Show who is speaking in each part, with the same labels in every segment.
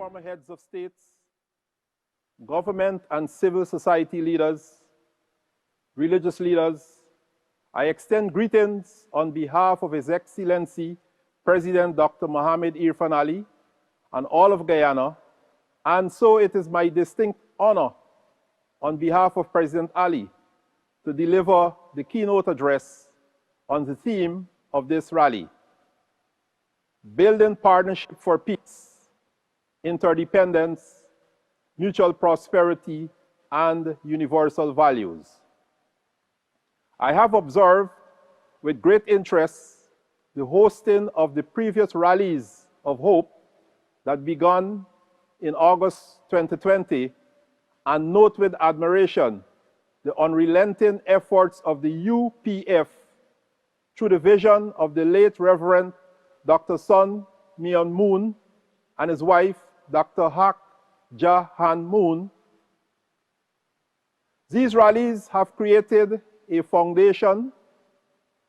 Speaker 1: former heads of states, government and civil society leaders, religious leaders, I extend greetings on behalf of His Excellency President Dr. Mohamed Irfan Ali and all of Guyana, and so it is my distinct honor on behalf of President Ali to deliver the keynote address on the theme of this rally: Building Partnership for Peace, Interdependence, Mutual Prosperity, and Universal Values. I have observed with great interest the hosting of the previous rallies of hope that began in August 2020, and note with admiration the unrelenting efforts of the UPF through the vision of the late Reverend Dr. Sun Myung Moon and his wife, Dr. Hak Ja Han Moon. These rallies have created a foundation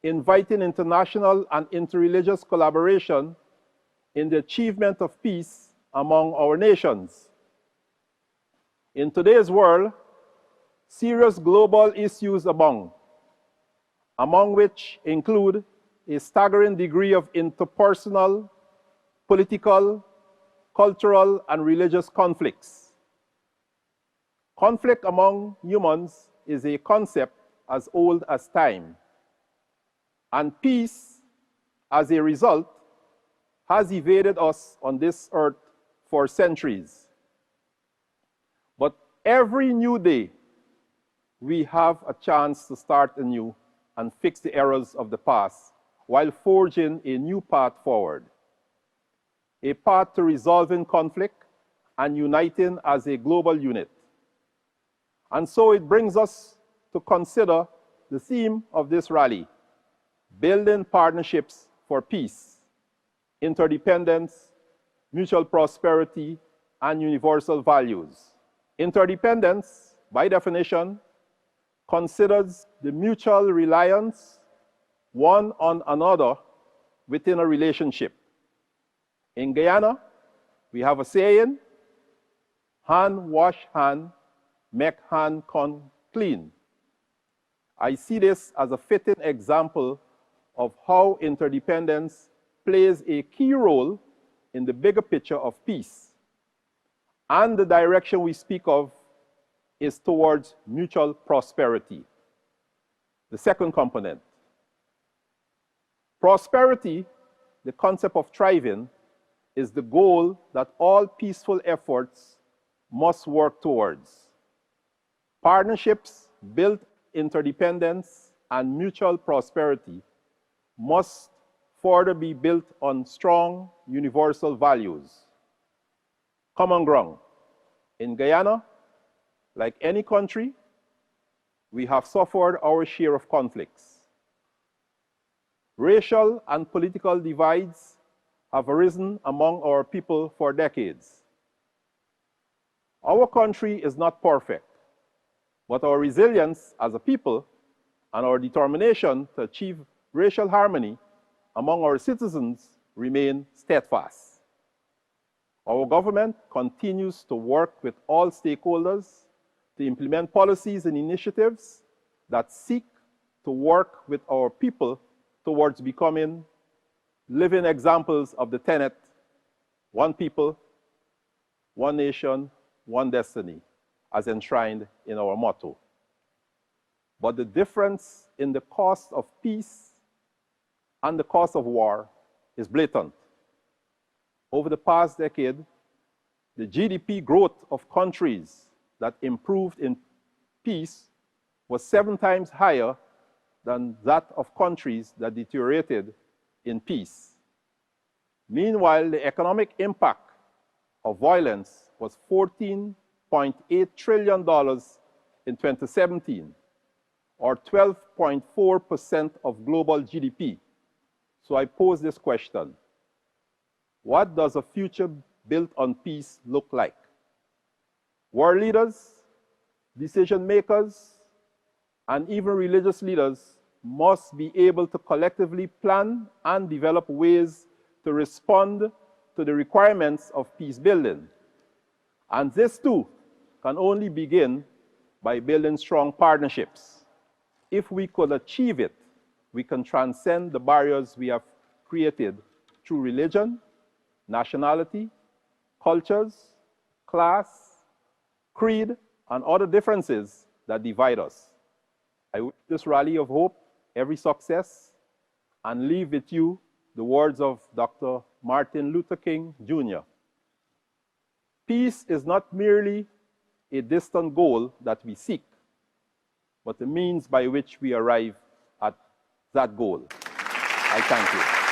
Speaker 1: inviting international and interreligious collaboration in the achievement of peace among our nations. In today's world, serious global issues abound, among which include a staggering degree of interpersonal, political, cultural, and religious conflicts. Conflict among humans is a concept as old as time, and peace, as a result, has evaded us on this earth for centuries. But every new day, we have a chance to start anew and fix the errors of the past while forging a new path forward. A path to resolving conflict and uniting as a global unit. And so it brings us to consider the theme of this rally: building partnerships for peace, interdependence, mutual prosperity, and universal values. Interdependence, by definition, considers the mutual reliance one on another within a relationship. In Guyana, we have a saying: hand wash hand, make hand con clean. I see this as a fitting example of how interdependence plays a key role in the bigger picture of peace. And the direction we speak of is towards mutual prosperity. The second component. Prosperity, the concept of thriving, is the goal that all peaceful efforts must work towards. Partnerships built interdependence and mutual prosperity must further be built on strong universal values. Common ground. In Guyana, like any country, we have suffered our share of conflicts. Racial and political divides have arisen among our people for decades. Our country is not perfect, but our resilience as a people and our determination to achieve racial harmony among our citizens remain steadfast. Our government continues to work with all stakeholders to implement policies and initiatives that seek to work with our people towards becoming living examples of the tenet: one people, one nation, one destiny, as enshrined in our motto. But the difference in the cost of peace and the cost of war is blatant. Over the past decade, the GDP growth of countries that improved in peace was 7 times higher than that of countries that deteriorated in peace. Meanwhile, the economic impact of violence was $14.8 trillion in 2017, or 12.4% of global GDP. So I pose this question: what does a future built on peace look like? World leaders, decision makers, and even religious leaders must be able to collectively plan and develop ways to respond to the requirements of peace building. And this too can only begin by building strong partnerships. If we could achieve it, we can transcend the barriers we have created through religion, nationality, cultures, class, creed, and other differences that divide us. I wish this rally of hope every success and leave with you the words of Dr. Martin Luther King, Jr. Peace is not merely a distant goal that we seek, but the means by which we arrive at that goal. I thank you.